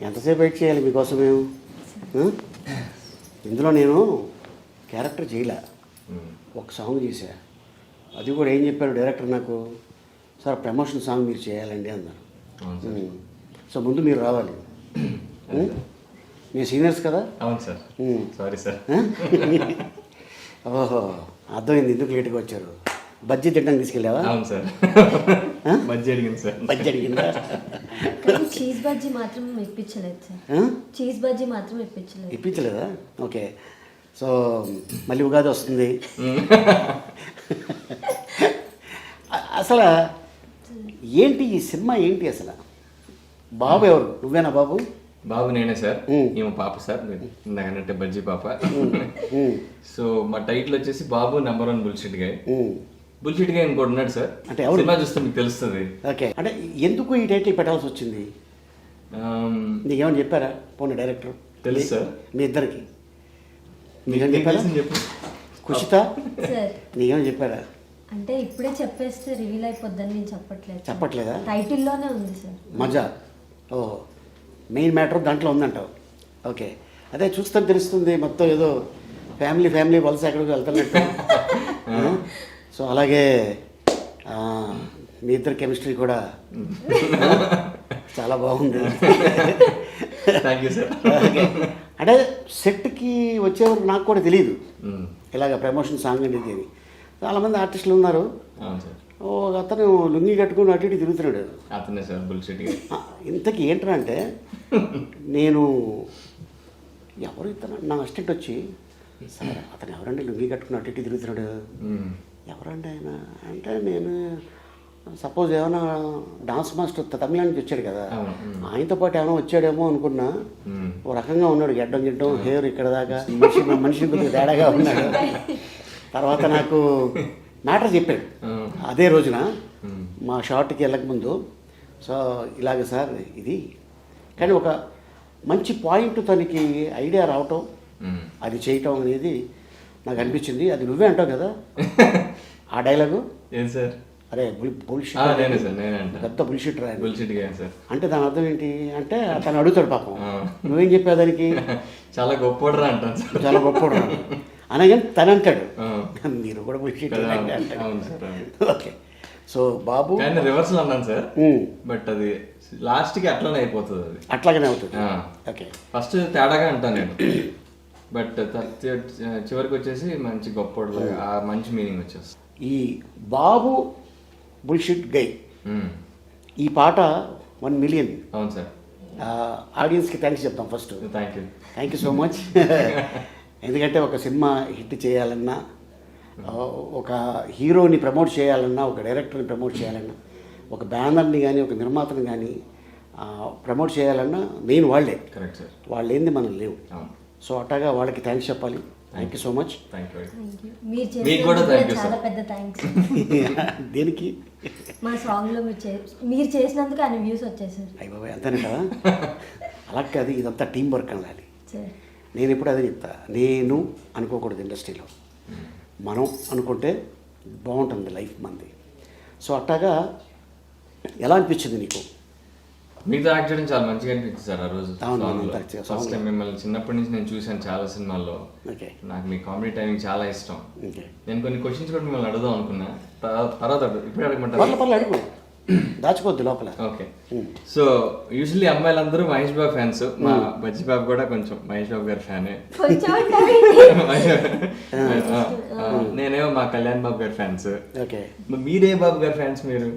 ఎంతసేపు వెయిట్ చేయాలి మీకోసం మేము? ఇందులో నేను క్యారెక్టర్ చేయలే, ఒక సాంగ్ చేశా. అది కూడా ఏం చెప్పారు డైరెక్టర్ నాకు, సార్ ప్రమోషన్ సాంగ్ మీరు చేయాలండి అన్నారు. సో ముందు మీరు రావాలి, మీ సీనియర్స్ కదా. అవును సార్. Sorry sir. ఓహో, అర్థమైంది ఎందుకు లేట్గా వచ్చారు. బజ్జీ తిట్టడానికి తీసుకెళ్ళావా? అవును సార్. బజ్జీ అడిగింది సార్. బజ్జీ అడిగిందా? చీజ్ బజ్జీ మాత్రం ఇప్పించలేదు సార్. చీజ్ బజ్జీ మాత్రం ఇప్పించలేదు. ఇప్పించలేదా? ఓకే. సో మళ్ళీ ఉగాది వస్తుంది. అసలు ఏంటి ఈ సినిమా ఏంటి అసలు? బాబు ఎవరు? నువ్వేనా బాబు? బాబు నేనే సార్. ఏమో పాప సార్, ఇందాకంటే బజ్జీ పాప. సో మా టైటిల్ వచ్చేసి బాబు #1 బుల్షిట్ గాయ్. బుల్షిట్ గాయ్ ఇంకోటి ఉన్నాడు సార్. అంటే సినిమా చూస్తే మీకు తెలుస్తుంది. ఓకే, అంటే ఎందుకు ఈ టైటిల్ పెట్టాల్సి వచ్చింది? నీకేమైనా చెప్పారా పోనీ డైరెక్టర్? తెలుసు సార్. మీ ఇద్దరికి నీకేమైనా చెప్పారా? చెప్పు కుషిత, సార్ నీకేమైనా చెప్పారా? అంటే ఇప్పుడే చెప్పేస్తే రివీల్ అయిపోద్దని నేను చెప్పట్లేదా? టైటిల్లోనే ఉంది సార్. మజా. ఓ, మెయిన్ మ్యాటర్ దాంట్లో ఉందంటావు. ఓకే, అదే చూస్తే తెలుస్తుంది మొత్తం ఏదో ఫ్యామిలీ వలస ఎక్కడికి వెళ్తున్నట్టు. సో అలాగే మీ ఇద్దరు కెమిస్ట్రీ కూడా చాలా బాగుంది. Thank you sir. ఓకే, అంటే సెట్కి వచ్చేవారు నాకు కూడా తెలియదు ఇలాగ ప్రమోషన్ సాంగ్ అనేది అని. చాలామంది ఆర్టిస్టులు ఉన్నారు. అవును సార్. ఓ అతను లుంగి కట్టుకుని అటు ఇటు తిరుగుతున్నాడు. అతనే సార్ బుల్షిట్ గాయ్. ఇంతకీ ఏంట్రా అంటే, నేను ఎవరు ఇతను నా అసిస్టెంట్ వచ్చి, సార్ అతను ఎవరండి లుంగి కట్టుకుని అటు ఇటు తిరుగుతున్నాడు, ఎవరండి ఆయన అంటే, నేను సపోజ్ ఏమైనా డాన్స్ మాస్టర్ తమిళ నుంచి వచ్చాడు కదా, ఆయనతో పాటు ఏమైనా వచ్చాడేమో అనుకున్నా. ఓ రకంగా ఉన్నాడు, గడ్డం హెయిర్ ఇక్కడ దాకా, మనిషి కొద్దిగా తేడాగా ఉన్నాడు. తర్వాత నాకు మ్యాటర్ చెప్పాడు అదే రోజున మా షార్ట్కి వెళ్ళకముందు. సో ఇలాగ సార్ ఇది, కానీ ఒక మంచి పాయింట్ తనకి ఐడియా రావటం, అది చేయటం అనేది నాకు అనిపించింది. అది నువ్వే అంటావు కదా ఆ డైలాగు. ఏం సార్? అరే బుల్షిట్, పెద్ద బుల్షిట్ రా అంటే దాని అర్థం ఏంటి అంటే, తను అడుగుతాడు పాపం, నువ్వేం చెప్పావు దానికి? చాలా గొప్పోడరా అంటాను సార్. చాలా గొప్పోడరా అనగానే తను అంటాడు, మీరు కూడా బుల్షిట్. ఓకే, సో బాబు రివర్స్ అన్నాను సార్. బట్ అది లాస్ట్ కి అట్లానే అయిపోతుంది, అది అట్లాగనే అవుతుంది. ఓకే, ఫస్ట్ తేడాగా అంటాను నేను, బట్ చివరికి వచ్చేసి మంచి గొప్పోడు, ఆ మంచి మీనింగ్ వచ్చేస్తుంది. ఈ బాబు బుల్షిట్ గై ఈ పాట 1 మిలియన్. అవును సార్. ఆడియన్స్కి థ్యాంక్స్ చెప్తాం first. Thank you so much. ఎందుకంటే ఒక సినిమా హిట్ చేయాలన్నా, ఒక హీరోని ప్రమోట్ చేయాలన్నా, ఒక డైరెక్టర్ని ప్రమోట్ చేయాలన్నా, ఒక బ్యానర్ని కానీ ఒక నిర్మాతని కానీ ప్రమోట్ చేయాలన్నా మెయిన్ వాళ్ళే. Correct sir. వాళ్ళు ఏంది మనం లేవు. సో అట్టాగా వాళ్ళకి థ్యాంక్స్ చెప్పాలి. Thank you so much. చాలా పెద్ద థ్యాంక్స్. దేనికి? మా సాంగ్లో మీరు చేసినందుకు అన్ని వ్యూస్ వచ్చేసారు. అయ్య బాబాయ్, అంతేనే కదా. అలా కాదు, ఇదంతా టీం వర్క్ అనాలి. నేను ఎప్పుడు అదే చెప్తా, నేను అనుకోకూడదు ఇండస్ట్రీలో, మనం అనుకుంటే బాగుంటుంది లైఫ్ మంది. సో అట్టాగా ఎలా అనిపించింది నీకు? మీతో యాక్ట్ చేయడం చాలా మంచిగా అనిపించింది సార్ ఆ రోజు. ఫస్ట్ టైం మిమ్మల్ని చిన్నప్పటి నుంచి నేను చూశాను చాలా సినిమాల్లో. నాకు మీ కామెడీ టైమింగ్ చాలా ఇష్టం. నేను కొన్ని క్వశ్చన్స్ కూడా మిమ్మల్ని అడుగుదాం అనుకున్నా, తర్వాత ఇప్పుడు అడగమంటారు. అడుగు, దాచుకోవద్దు లోపల. ఓకే, సో యూజువల్లీ అమ్మాయిలందరూ మహేష్ బాబు ఫ్యాన్స్. మా బజ్జీ బాబు కూడా కొంచెం మహేష్ బాబు గారి ఫ్యానే. నేనేమో మా కళ్యాణ్ బాబు గారి ఫ్యాన్స్. మీరే బాబు గారి ఫ్యాన్స్? మీరు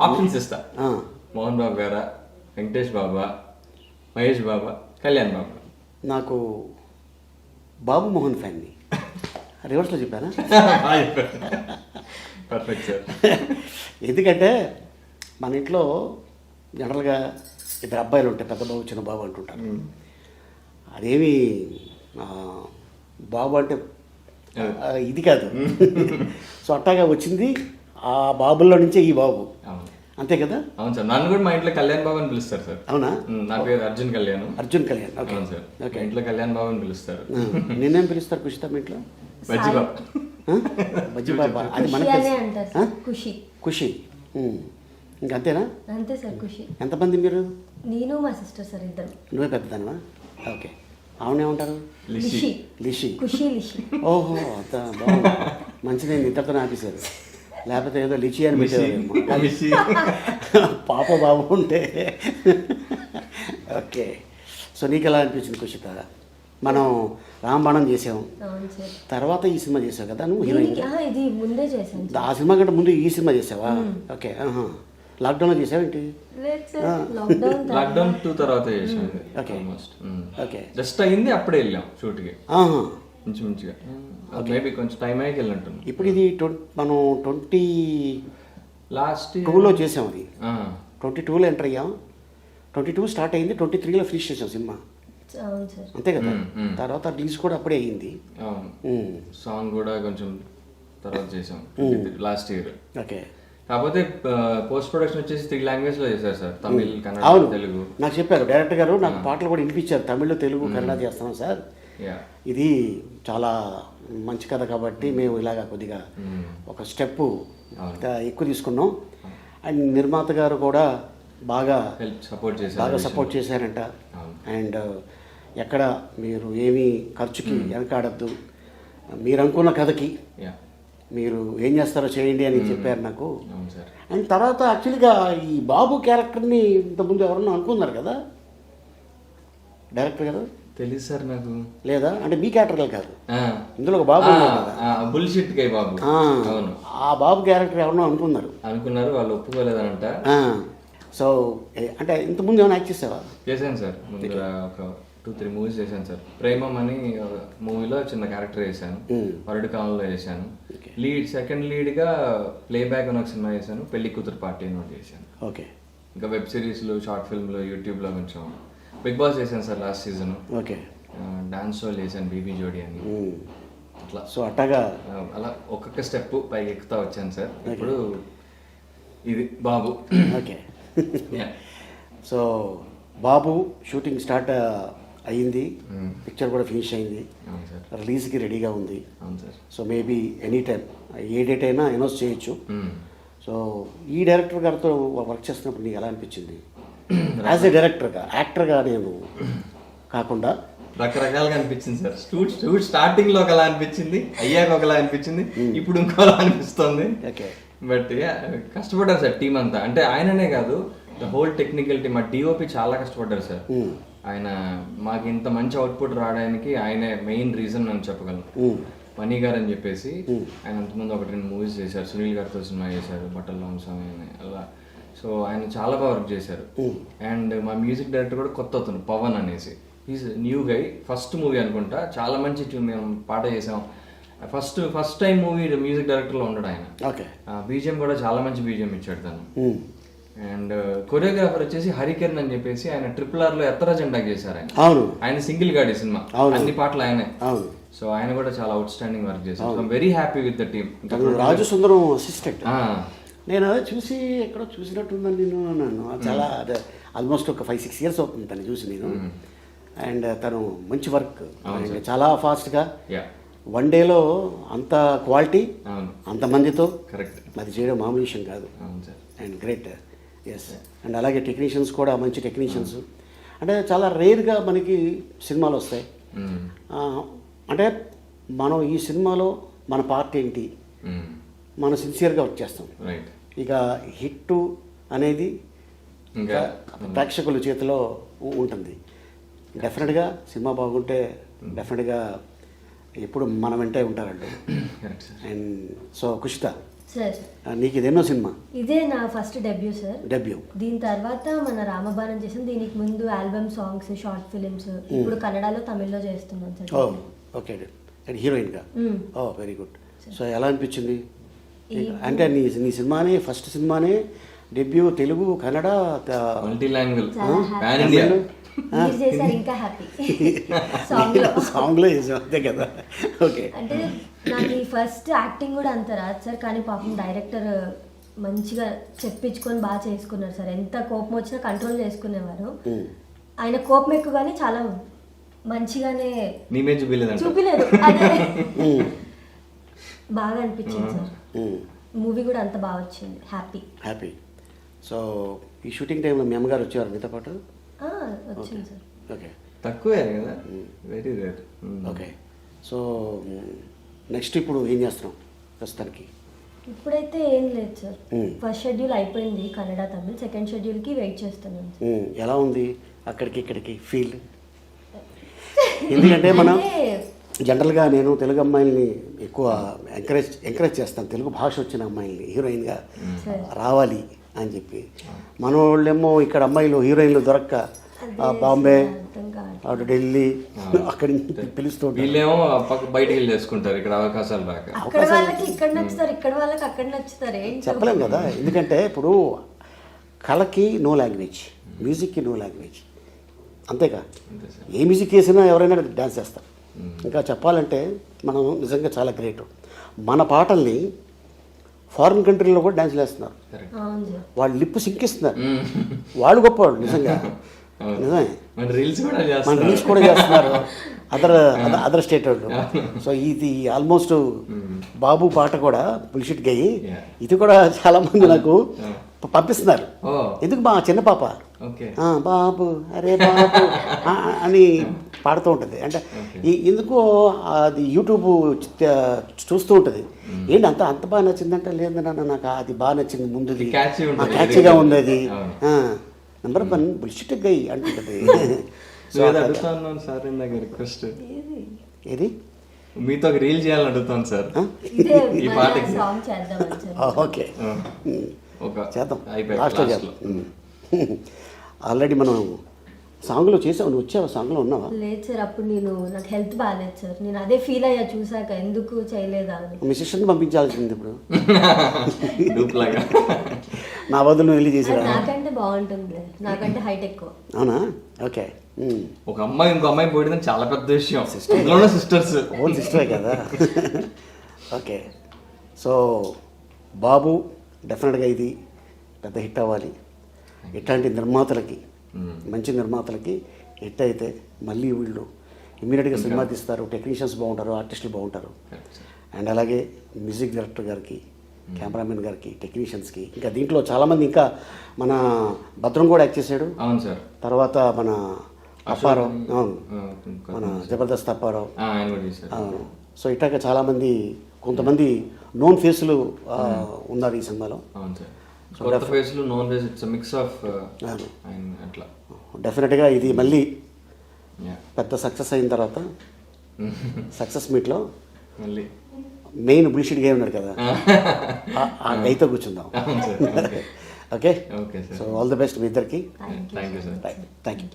ఆప్షన్స్ ఇస్తా, మోహన్ బాబు గారా, వెంకటేష్ బాబా, మహేష్ బాబా, కళ్యాణ్ బాబా? నాకు బాబు మోహన్ ఫ్యాన్ని. రివర్స్లో చెప్పానా? Perfect sir. ఎందుకంటే మన ఇంట్లో జనరల్గా 2 అబ్బాయిలు ఉంటాయి, పెద్ద బాబు చిన్న బాబు అంటుంటారు. అదేమి బాబు అంటే ఇది కాదు. సో అట్టాగా వచ్చింది ఆ బాబుల్లో నుంచే ఈ బాబు, అంతే కదా? అవును సార్. నన్ను కూడా మా ఇంట్లో కళ్యాణ్ బాబు అని పిలుస్తారు సార్. అవునా? నా పేరు Arjun Kalyan. Okay sir. Okay, ఇంట్లో కళ్యాణ్ బాబు అని పిలుస్తారు. నిన్నేం పిలుస్తారు కుషిత మీ ఇంట్లో? బజ్జీ బాబు. బజ్జీ బాబా, అది మనకి ఖుషి. ఖుషి. ఇంకంతేనా? అంతే సార్ ఖుషి. ఎంతమంది మీరు? నేను మా సిస్టర్ సార్ ఇద్దరు. నువ్వే పెద్దదానవా? ఓకే. ఆవిడేమంటారు? లిషి. లిషి. ఖుషి లిషి. ఓహో, అంత బాగుంది. మంచిదే, ఇద్దరితో ఆపేశారు. లేకపోతే ఏదో లిచి అని పెట్టేవారు. పాప బాబు ఉంటే. ఓకే. సో నీకు ఎలా అనిపించింది కుషిత? మనం రాంబాణం చేసాం, అవును సార్. తర్వాత ఈ సినిమా చేసావు కదా నువ్వు హీరోయిన్. ఇది ముందే చేశాను. ఆ సినిమా కంటే ముందు ఈ సినిమా చేసావా? ఓకే. లాక్డౌన్లో చేసావేంటి? లాక్డౌన్ 2 తర్వాత చేసాం. ఓకే. ఓకే. జస్ట్ అయింది, అప్పుడే వెళ్ళాం షూట్కి మంచిగా. మేబీ కొంచెం టైం అయ్యాక వెళ్ళినట్టు. ఇప్పుడు ఇది మనం 22 లాస్ట్ చేసాం. అది 22లో ఎంటర్ అయ్యాం. 22 స్టార్ట్ అయింది, 23లో ఫినిష్ చేసాం సినిమా. అవును సార్. అంతే కదా. తర్వాత రిలీజ్ కూడా అప్పుడే అయ్యింది. సాంగ్ కూడా కొంచెం తర్వాత చేసాం లాస్ట్ ఇయర్. ఓకే. కాకపోతే పోస్ట్ ప్రొడక్షన్ వచ్చేసి 3 లాంగ్వేజ్ లో చేశారు సార్, తమిళ్, కన్నడ, తెలుగు. నాకు చెప్పారు డైరెక్టర్ గారు, నాకు పాటలు కూడా వినిపించారు, తమిళ్, తెలుగు, కన్నడ చేస్తున్నాం సార్, ఇది చాలా మంచి కథ కాబట్టి మేము ఇలాగా కొద్దిగా ఒక స్టెప్ ఎక్కువ తీసుకున్నాం. అండ్ నిర్మాత గారు కూడా బాగా సపోర్ట్ చేశారంట. అండ్ ఎక్కడ మీరు ఏమీ ఖర్చుకి వెనకాడద్దు, మీరు అనుకున్న కథకి మీరు ఏం చేస్తారో చేయండి అని చెప్పారు నాకు. అండ్ తర్వాత యాక్చువల్గా ఈ బాబు క్యారెక్టర్ని ఇంతకుముందు ఎవరన్నా అనుకున్నారు కదా డైరెక్టర్ గారు? తెలుసు సార్ నాకు. లేదా అంటే మీ క్యారెక్టర్ కాదు, ఇందులో ఒక బాబు బుల్షిట్ గై బాబు. అవును, ఆ బాబు క్యారెక్టర్ ఎవరన్నా అనుకున్నారు, వాళ్ళు ఒప్పుకోలేదంట. సో అంటే ఇంతకుముందు ఏమైనా యాక్ట్ చేసావా? చేశాను సార్, ముందు ఒక 2-3 మూవీస్ చేశాను సార్. ప్రేమం అని మూవీలో చిన్న క్యారెక్టర్ చేశాను, వరడు కాలంలో చేశాను. సెకండ్ లీడ్గా ప్లేబ్యాక్ అని ఒక సినిమా చేశాను, పెళ్లి కూతురు పార్టీ అని ఒకటి చేశాను. ఓకే. ఇంకా వెబ్ సిరీస్లు, షార్ట్ ఫిల్మ్లు, యూట్యూబ్లో కొంచెం. బిగ్ బాస్ చేశాను sir last season. Okay. Dance show చేశాను, బీబీ జోడి అని. అట్లా సో అట్టగా అలా ఒక్కొక్క స్టెప్ పైకి ఎక్కుతా వచ్చాను సార్. ఇప్పుడు ఇది బాబు. ఓకే. సో బాబు షూటింగ్ స్టార్ట్ అయ్యింది, పిక్చర్ కూడా ఫినిష్ అయింది, రిలీజ్కి రెడీగా ఉంది. సో మేబీ ఎనీ టైం ఏ డేట్ అయినా అనౌన్స్ చేయొచ్చు. సో ఈ డైరెక్టర్ గారితో వర్క్ చేస్తున్నప్పుడు నీకు ఎలా అనిపించింది? యాజ్ ఎ డైరెక్టర్గా, యాక్టర్గా నేను కాకుండా రకరకాలుగా అనిపించింది సార్. షూట్ స్టార్టింగ్ లో ఒకలా అనిపించింది, అయ్యాక ఒకలా అనిపించింది, ఇప్పుడు ఇంకోలా అనిపిస్తుంది. ఓకే. బట్ కష్టపడ్డారు సార్ టీం అంతా. అంటే ఆయననే కాదు, ద హోల్ టెక్నికల్ టీమ్, ఆ డిఓపి చాలా కష్టపడ్డారు సార్. ఆయన మాకు ఇంత మంచి అవుట్పుట్ రావడానికి ఆయనే మెయిన్ రీజన్ అని చెప్పగలను. మనీ గారు అని చెప్పేసి ఆయన అంతకుముందు 1-2 మూవీస్ చేశారు, సునీల్ గారితో సినిమా చేశారు, బట్టల వంశం అలా. సో ఆయన చాలా బాగా వర్క్ చేశారు. అండ్ మా మ్యూజిక్ డైరెక్టర్ కూడా కొత్త అతను, పవన్ అనేసి, is new guy. First movie అనుకుంటా, చాలా మంచి ట్యూన్ మేము పాట చేసాం. ఫస్ట్ టైం మూవీ మ్యూజిక్ డైరెక్టర్లో ఉండడు ఆయన. బీజిఎం కూడా చాలా మంచి బీజిఎం ఇచ్చాడు తను. అండ్ కొరియోగ్రాఫర్ వచ్చేసి హరికిరణ్ అని చెప్పేసి, ఆయన RRR లో ఎత్తర జెండా చేశారు ఆయన సింగిల్ గాడి సినిమా, అన్ని పాటలు ఆయనే. సో ఆయన కూడా చాలా అవుట్ స్టాండింగ్ వర్క్ చేశారు. So very happy with the team. Raju Sundaram assistant. నేను అదే చూసి ఎక్కడో చూసినట్టుందని నేను అన్నాను. చాలా అదే ఆల్మోస్ట్ ఒక 5-6 ఇయర్స్ అవుతుంది తను చూసి నేను. అండ్ తను మంచి వర్క్, చాలా ఫాస్ట్గా, 1 డేలో అంత క్వాలిటీ, అంతమందితో అది చేయడం మామూలు విషయం కాదు. And great. ఎస్. అండ్ అలాగే టెక్నీషియన్స్ కూడా మంచి టెక్నీషియన్స్. అంటే చాలా రేర్గా మనకి సినిమాలు వస్తాయి. అంటే మనం ఈ సినిమాలో మన పార్ట్ ఏంటి, మనం సిన్సియర్గా వర్క్ చేస్తాం. ఇక హిట్ అనేది ఇంకా ప్రేక్షకుల చేతిలో ఉంటుంది. డెఫినెట్గా సినిమా బాగుంటే డెఫినెట్గా ఎప్పుడు మన వెంటే ఉంటారండి. అండ్ సో కుషిత, నీకు ఇదేనో సినిమా? ఇదే నా ఫస్ట్ డెబ్యూ సార్. డెబ్యూ. దీని తర్వాత మన రామబాణం చేసాం. దీనికి ముందు ఆల్బమ్ సాంగ్స్, షార్ట్ ఫిలిమ్స్, ఇప్పుడు కన్నడలో, తమిళ్లో చేస్తున్నాను సార్. ఓకే. అండ్ హీరోయిన్గా. Very good. సో ఎలా అనిపించింది? అంటే నీ సినిమానే, ఫస్ట్ సినిమానే debut, Telugu, Kannada, multi language, ఇంకా హ్యాపీ. సాంగ్లో చేసాం అంతే కదా. ఓకే. అంటే నాకు ఈ ఫస్ట్ యాక్టింగ్ కూడా అంత రాదు సార్, కానీ పాపం డైరెక్టర్ మంచిగా చెప్పించుకొని బాగా చేసుకున్నారు సార్. ఎంత కోపం వచ్చినా కంట్రోల్ చేసుకునేవారు. ఆయన కోపం ఎక్కువ కానీ చాలా మంచిగానే చూపిలేదు. అదే బాగా అనిపించింది సార్. మూవీ కూడా అంత బాగా వచ్చింది. హ్యాపీ. సో ఈ షూటింగ్ టైంలో మీ అమ్మగారు వచ్చేవారు మీతో పాటు? వచ్చింది సార్. ఓకే తక్కువే కదా, very rare. Okay. So next ఇప్పుడు ఏం చేస్తున్నాం ప్రస్తుతానికి? ఇప్పుడైతే ఏం లేదు సార్. ఫస్ట్ షెడ్యూల్ అయిపోయింది కన్నడ తమిళ్, సెకండ్ షెడ్యూల్కి వెయిట్ చేస్తున్నాను సార్. ఎలా ఉంది అక్కడికి ఇక్కడికి ఫీల్? ఎందుకంటే మనం జనరల్గా నేను తెలుగు అమ్మాయిల్ని ఎక్కువ ఎంకరేజ్ చేస్తాను, తెలుగు భాష వచ్చిన అమ్మాయిల్ని హీరోయిన్గా రావాలి అని చెప్పి. మన వాళ్ళేమో ఇక్కడ అమ్మాయిలు హీరోయిన్లు దొరక్క బాంబే, అటు ఢిల్లీ అక్కడి నుంచి పిలుస్తూ వీళ్ళేమో బయటికి వెళ్ళి చేసుకుంటారు, ఇక్కడ అవకాశాలు రాక. అక్కడ వాళ్ళకి ఇక్కడ నచ్చుతారు, ఇక్కడ వాళ్ళకి అక్కడ నచ్చుతారు, ఏం చెప్పలేం కదా. ఎందుకంటే ఇప్పుడు కళకి నో లాంగ్వేజ్, మ్యూజిక్కి నో లాంగ్వేజ్, అంతేగా. ఏ మ్యూజిక్ వేసినా ఎవరైనా డ్యాన్స్ చేస్తారు. ఇంకా చెప్పాలంటే మనం నిజంగా చాలా గ్రేట్. మన పాటల్ని ఫారిన్ కంట్రీలో కూడా డ్యాన్స్లు వేస్తున్నారు, వాళ్ళు లిప్పు సింకిస్తున్నారు, వాళ్ళు గొప్పవాళ్ళు నిజంగా. నిజమే, మన రీల్స్ కూడా చేస్తున్నారు అదర్ స్టేట్ వాళ్ళు. సో ఇది ఆల్మోస్ట్ బాబు పాట కూడా బుల్షిట్ గయ్యి, ఇది కూడా చాలా మంది నాకు పంపిస్తున్నారు. ఎందుకు మా చిన్న పాప బాబు అరే బాబు అని పాడుతూ ఉంటుంది. అంటే ఎందుకో అది యూట్యూబ్ చూస్తూ ఉంటుంది. ఏంటి అంత బాగా నచ్చిందంటే, లేదు నాన్న నాకు అది బాగా నచ్చింది, ముందుది క్యాచీగా ఉంది, అది నెంబర్ 1 బుల్షిట్ గయ్యి అంటుంటుంది. ఏది మీతో ఒక రీల్ చేయాలని అడుగుతాను సార్ ఈ పాటకి. ఓకే చేద్దాం, లాస్ట్లో చేద్దాం. ఆల్రెడీ మనం సాంగ్లో చేసావు, నువ్వు వచ్చావు సాంగ్లో ఉన్నావా? లేదు సార్, అప్పుడు నాకు హెల్త్ బాగాలేదు సార్, నేను అదే ఫీల్ అయ్యా చూసాక, ఎందుకు చేయలేదా అని. మీ సిస్టర్ని పంపించాల్సింది ఇప్పుడు నా బదులు నువ్వు వెళ్ళి చేసి. నాకంటే బాగుంటుంది, నాకంటే హైట్ ఎక్కువ. అవునా? ఓకే. ఒక అమ్మాయి ఇంకో అమ్మాయి పోయడం చాలా పెద్ద విషయం, సిస్టర్స్ ఓన్ సిస్టరే కదా. ఓకే. సో బాబు డెఫినెట్గా ఇది పెద్ద హిట్ అవ్వాలి. ఇట్లాంటి నిర్మాతలకి, మంచి నిర్మాతలకి హిట్ అయితే మళ్ళీ వీళ్ళు ఇమ్మీడియట్గా సినిమా తీస్తారు, టెక్నీషియన్స్ బాగుంటారు, ఆర్టిస్టులు బాగుంటారు. అండ్ అలాగే మ్యూజిక్ డైరెక్టర్ గారికి, కెమెరామెన్ గారికి, టెక్నీషియన్స్కి, ఇంకా దీంట్లో చాలామంది, ఇంకా మన భద్రం కూడా యాక్ట్ చేశాడు. అవును సార్. తర్వాత మన అప్పారావు, అవును, మన జబర్దస్త్ అప్పారావు, అవును. సో ఇట్లాగా చాలామంది, కొంతమంది నోన్ ఫేస్లు ఉన్నారు ఈ సినిమాలో. డెఫినెట్గా ఇది మళ్ళీ పెద్ద సక్సెస్ అయిన తర్వాత సక్సెస్ మీట్లో మళ్ళీ మెయిన్ బుల్షిట్ గా ఉన్నాడు కదా, ఆ గైతో కూర్చుందాం. Okay. So all the best మీ ఇద్దరికి. Thank you.